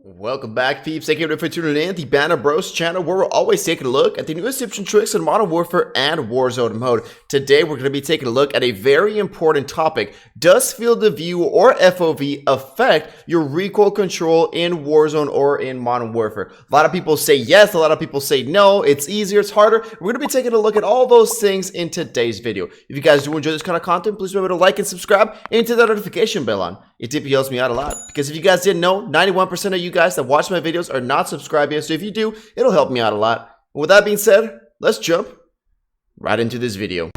Welcome back, peeps. Thank you for tuning in the Banner Bros channel, where we're always taking a look at the newest tips and tricks in Modern Warfare and Warzone mode. Today, we're going to be taking a look at a very important topic. Does field of view or FOV affect your recoil control in Warzone or in Modern Warfare? A lot of people say yes, a lot of people say no. It's easier, it's harder. We're going to be taking a look at all those things in today's video. If you guys do enjoy this kind of content, please remember to like and subscribe and hit that notification bell on. It typically helps me out a lot, because if you guys didn't know, 91% of you guys that watch my videos are not subscribed yet. So if you do, it'll help me out a lot. And with that being said, let's jump right into this video.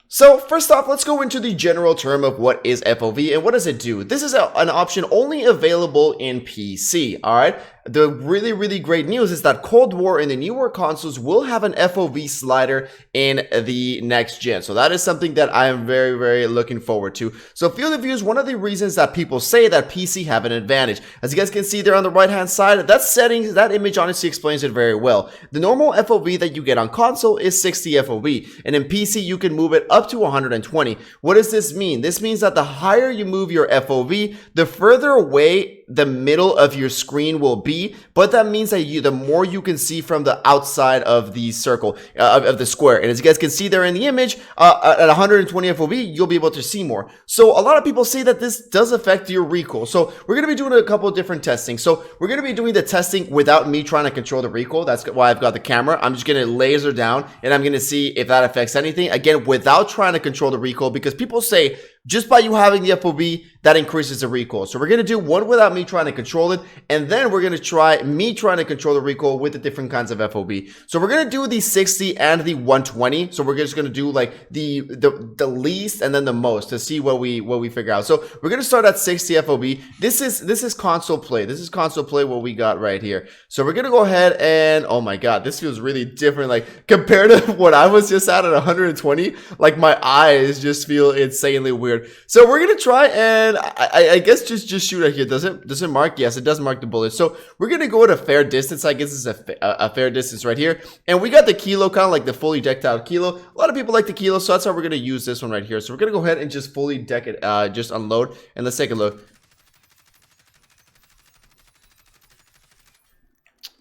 So first off, let's go into the general term of what is FOV and what does it do. This is an option only available in PC, alright? The really great news is that Cold War and the newer consoles will have an FOV slider in the next gen. So that is something that I am very looking forward to. So field of view is one of the reasons that people say that PC have an advantage. As you guys can see there on the right hand side, that settings, that image honestly explains it very well. The normal FOV that you get on console is 60 FOV, and in PC you can move it up to 120. What does this mean? This means that the higher you move your FOV, the further away the middle of your screen will be, but that means that the more you can see from the outside of the circle, of the square. And as you guys can see there in the image, at 120 FOV, you'll be able to see more. So a lot of people say that this does affect your recoil. So we're going to be doing a couple of different testing. So we're going to be doing the testing without me trying to control the recoil. That's why I've got the camera. I'm just going to laser down and I'm going to see if that affects anything. Again, without trying to control the recoil, because people say just by you having the FOV, that increases the recoil. So we're going to do one without me trying to control it, and then we're going to try me trying to control the recoil with the different kinds of FOV. So we're going to do the 60 and the 120. So we're just going to do like the least and then the most to see what we figure out. So we're going to start at 60 FOV. This is console play. This is console play, what we got right here. So we're going to go ahead and, oh my god, this feels really different. Like compared to what I was just at 120, like my eyes just feel insanely weird. So we're gonna try and I guess just shoot right here. Does it mark? Yes, it does mark the bullet. So we're gonna go at a fair distance. I guess it's a fair distance right here. And we got the kilo, kind of like the fully decked out kilo. A lot of people like the kilo, so that's how we're gonna use this one right here. So we're gonna go ahead and just fully deck it, just unload, and let's take a look.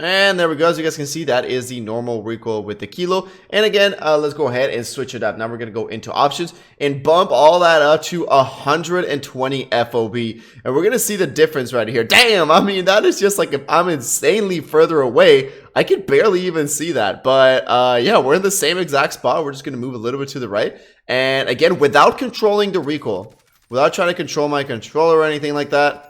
And there we go. As you guys can see, that is the normal recoil with the kilo. And again, let's go ahead and switch it up. Now we're going to go into options and bump all that up to 120 FOV. And we're going to see the difference right here. Damn, I mean, that is just like, if I'm insanely further away, I can barely even see that. But yeah, we're in the same exact spot. We're just going to move a little bit to the right. And again, without controlling the recoil, without trying to control my controller or anything like that.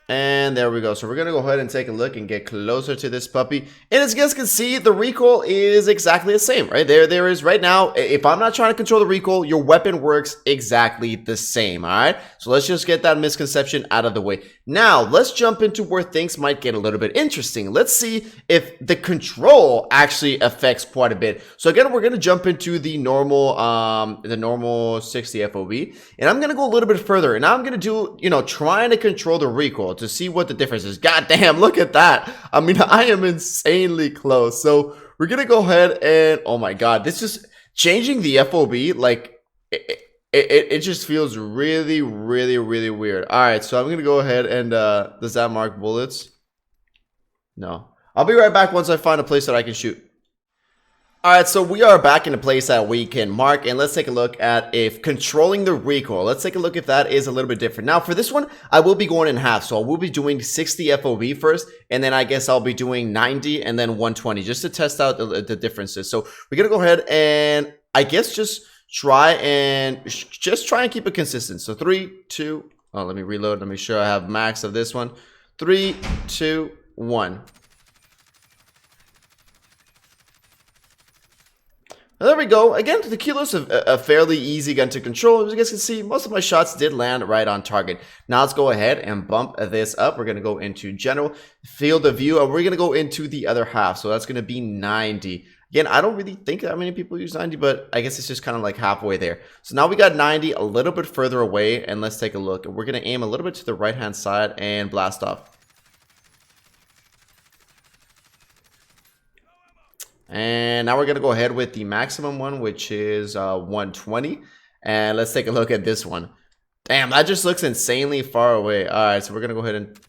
And there we go. So we're going to go ahead and take a look and get closer to this puppy. And as you guys can see, the recoil is exactly the same, right? There is right now. If I'm not trying to control the recoil, your weapon works exactly the same, all right? So let's just get that misconception out of the way. Now, let's jump into where things might get a little bit interesting. Let's see if the control actually affects quite a bit. So again, we're going to jump into the normal 60 FOV. And I'm going to go a little bit further. And I'm going to do, trying to control the recoil to see what the difference is. God damn, look at that. I mean, I am insanely close. So we're gonna go ahead and, oh my god, this is changing the FOV. Like it just feels really weird. All right, so I'm gonna go ahead and does that mark bullets? No. I'll be right back once I find a place that I can shoot. Alright, so we are back in a place that we can mark, and let's take a look at if controlling the recoil. Let's take a look if that is a little bit different. Now, for this one, I will be going in half, so I will be doing 60 FOV first, and then I guess I'll be doing 90 and then 120, just to test out the differences. So we're going to go ahead and, I guess, just try and keep it consistent. So 3, 2, oh, let me reload. Let me make sure I have max of this one. 3, 2, 1. There we go. Again, the kilo's a fairly easy gun to control. As you guys can see, most of my shots did land right on target. Now let's go ahead and bump this up. We're going to go into general field of view, and we're going to go into the other half. So that's going to be 90. Again, I don't really think that many people use 90, but I guess it's just kind of like halfway there. So now we got 90 a little bit further away, and let's take a look. We're going to aim a little bit to the right-hand side and blast off. And now we're going to go ahead with the maximum one, which is 120. And let's take a look at this one. Damn, that just looks insanely far away. All right, so we're going to go ahead and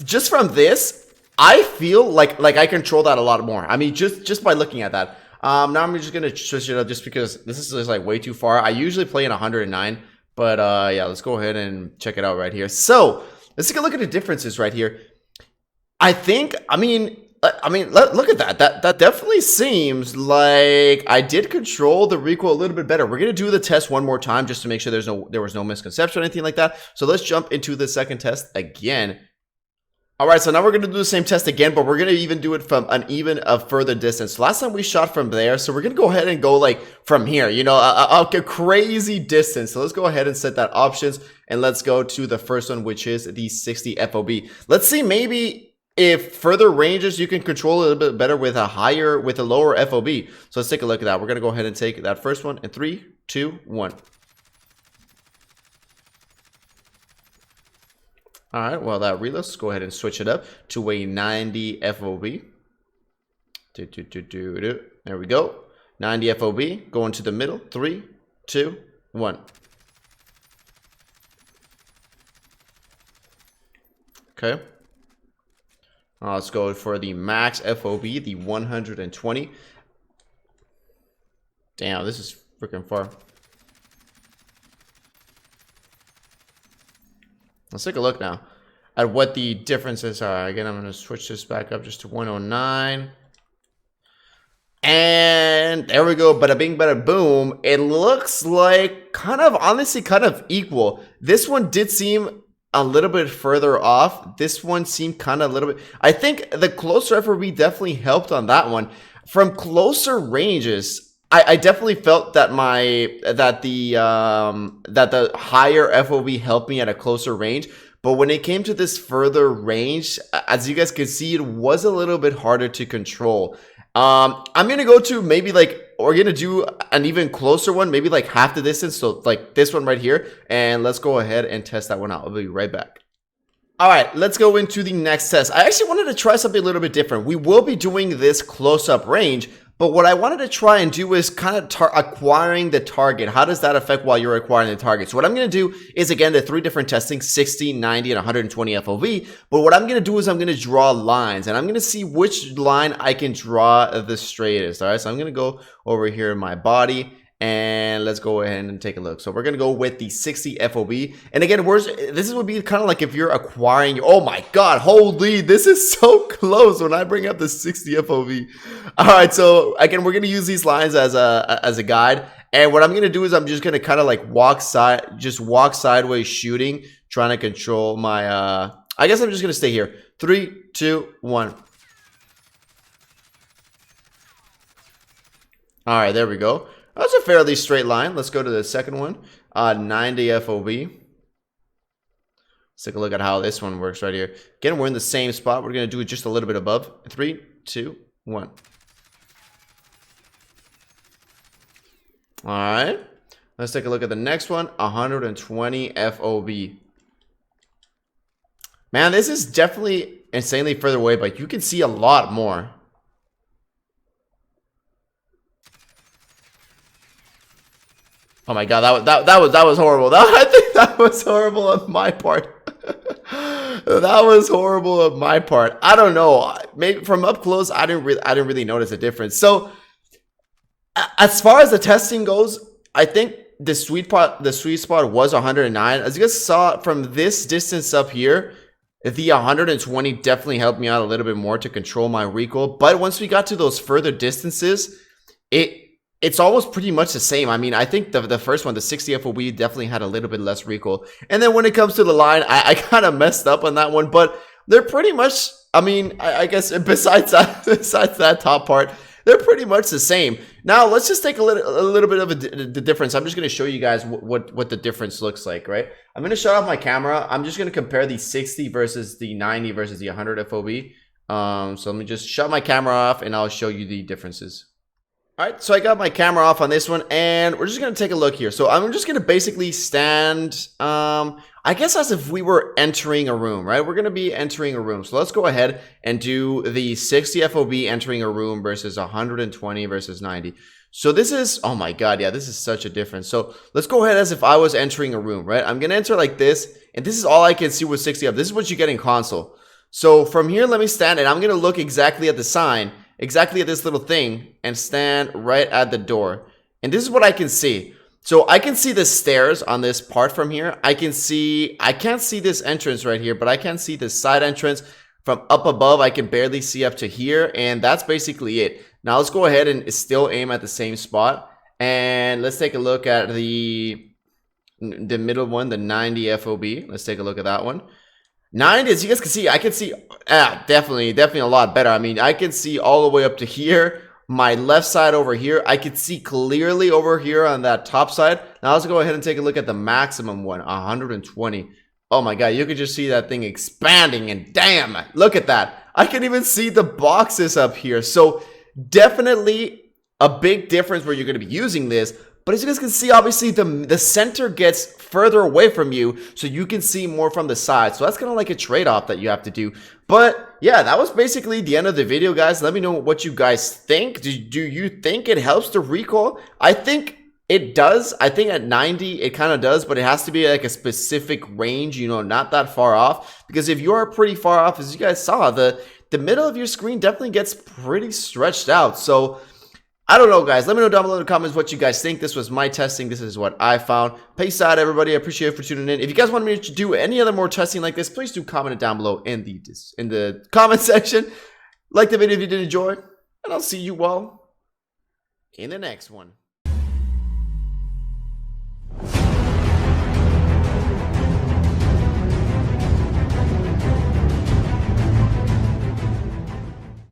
just from this, I feel like I control that a lot more. I mean, just by looking at that. Now I'm just going to switch it up just because this is just like way too far. I usually play in 109, but yeah, let's go ahead and check it out right here. So let's take a look at the differences right here. I mean, look at that. That definitely seems like I did control the recoil a little bit better. We're going to do the test one more time just to make sure there was no misconception or anything like that. So let's jump into the second test again. All right, so now we're going to do the same test again, but we're going to even do it from a further distance. Last time we shot from there, so we're going to go ahead and go like from here, you know, a crazy distance. So let's go ahead and set that options, and let's go to the first one, which is the 60 FOV. Let's see maybe if further ranges you can control a little bit better with a lower FOV. So let's take a look at that. We're going to go ahead and take that first one in 3, 2, 1. All right, well, that reloads. Let's go ahead and switch it up to a 90 FOV. There we go. 90 FOV. Going to the middle. 3, 2, 1. Okay. Let's go for the max FOV, the 120. Damn, this is freaking far. Let's take a look now at what the differences are. Again, I'm going to switch this back up just to 109. And there we go. Bada bing, bada boom. It looks like honestly kind of equal. This one did seem a little bit further off. This one seemed kind of a little bit. I think the closer FOV definitely helped on that one. From closer ranges, I definitely felt that the higher FOV helped me at a closer range, but when it came to this further range, as you guys can see, it was a little bit harder to control. I'm gonna go to maybe like we're gonna do an even closer one, maybe like half the distance, so like this one right here, and let's go ahead and test that one out. I'll be right back. All right, let's go into the next test. I actually wanted to try something a little bit different. We will be doing this close-up range, but what I wanted to try and do is kind of acquiring the target. How does that affect while you're acquiring the target? So what I'm going to do is, again, the 3 different testing, 60, 90, and 120 FOV. But what I'm going to do is I'm going to draw lines, and I'm going to see which line I can draw the straightest. All right, so I'm going to go over here in my body, and let's go ahead and take a look. So we're going to go with the 60 FOV. And again, this would be kind of like if you're acquiring, oh my God, holy, this is so close when I bring up the 60 FOV. All right, so again, we're going to use these lines as a guide. And what I'm going to do is I'm just going to kind of like walk sideways shooting, trying to control my, I guess I'm just going to stay here. 3, 2, 1. All right, there we go. That's a fairly straight line. Let's go to the second one. 90 FOV. Let's take a look at how this one works right here. Again, we're in the same spot. We're going to do it just a little bit above. 3, 2, 1. All right. Let's take a look at the next one. 120 FOV. Man, this is definitely insanely further away, but you can see a lot more. Oh my God, that was horrible. I think that was horrible on my part. That was horrible on my part. I don't know. Maybe from up close, I didn't really notice a difference. So, as far as the testing goes, I think the sweet spot was 109. As you guys saw from this distance up here, the 120 definitely helped me out a little bit more to control my recoil. But once we got to those further distances, it's almost pretty much the same. I mean, I think the first one, the 60 FOV, definitely had a little bit less recoil. And then when it comes to the line, I kind of messed up on that one, but they're pretty much, I mean, I guess besides that top part, they're pretty much the same. Now, let's just take a little bit of the difference. I'm just going to show you guys what the difference looks like, right? I'm going to shut off my camera. I'm just going to compare the 60 versus the 90 versus the 100 FOV. So let me just shut my camera off, and I'll show you the differences. All right, so I got my camera off on this one, and we're just gonna take a look here. So I'm just gonna basically stand, I guess as if we were entering a room, right? We're gonna be entering a room. So let's go ahead and do the 60 FOV entering a room versus 120 versus 90. So this is, oh my God, yeah, this is such a difference. So let's go ahead as if I was entering a room, right? I'm gonna enter like this, and this is all I can see with 60 up. This is what you get in console. So from here, let me stand, and I'm gonna look exactly at the sign, exactly at this little thing, and stand right at the door. And this is what I can see. So I can see the stairs on this part from here. I can't see this entrance right here, but I can see the side entrance from up above. I can barely see up to here, and that's basically it. Now let's go ahead and still aim at the same spot, and let's take a look at the middle one, the 90 FOB. Let's take a look at that one. 90, as you guys can see, I can see definitely a lot better. I mean, I can see all the way up to here. My left side over here, I can see clearly over here on that top side. Now let's go ahead and take a look at the maximum one, 120. Oh my God, you can just see that thing expanding, and damn, look at that. I can even see the boxes up here. So definitely a big difference where you're going to be using this. But as you guys can see, obviously the center gets further away from you, so you can see more from the side. So that's kind of like a trade-off that you have to do. But yeah, that was basically the end of the video, guys. Let me know what you guys think. Do you think it helps to recoil? I think it does. I think at 90 it kind of does, but it has to be like a specific range, you know, not that far off. Because if you are pretty far off, as you guys saw, the middle of your screen definitely gets pretty stretched out. So I don't know, guys. Let me know down below in the comments what you guys think. This was my testing. This is what I found. Peace out, everybody. I appreciate you for tuning in. If you guys want me to do any other more testing like this, please do comment it down below in the comment section. Like the video if you did enjoy, and I'll see you all in the next one.